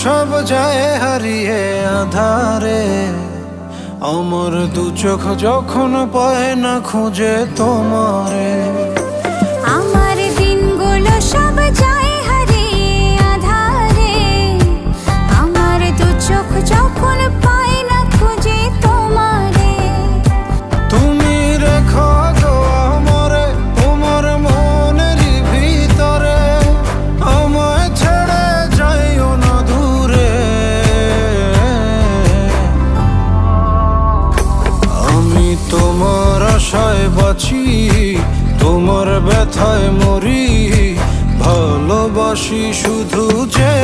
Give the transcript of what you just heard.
সব যায় হারিয়ে আধারে, আমার দু চোখ যখন পায় না খুঁজে তোমারে। আমার দিনগুলো সব যায় হারিয়ে আঁধারে, আমার দু চোখ যখন পায় না খুঁজে তোমারে। তুমি রেখো গো আমারে তোমার মনের ভিতরে, আমায় ছেড়ে যাইও না দূরে। আমি তোমার আশায় বাঁচি, তোমার ব্যথায় মরি, ভালোবাসি শুধু যে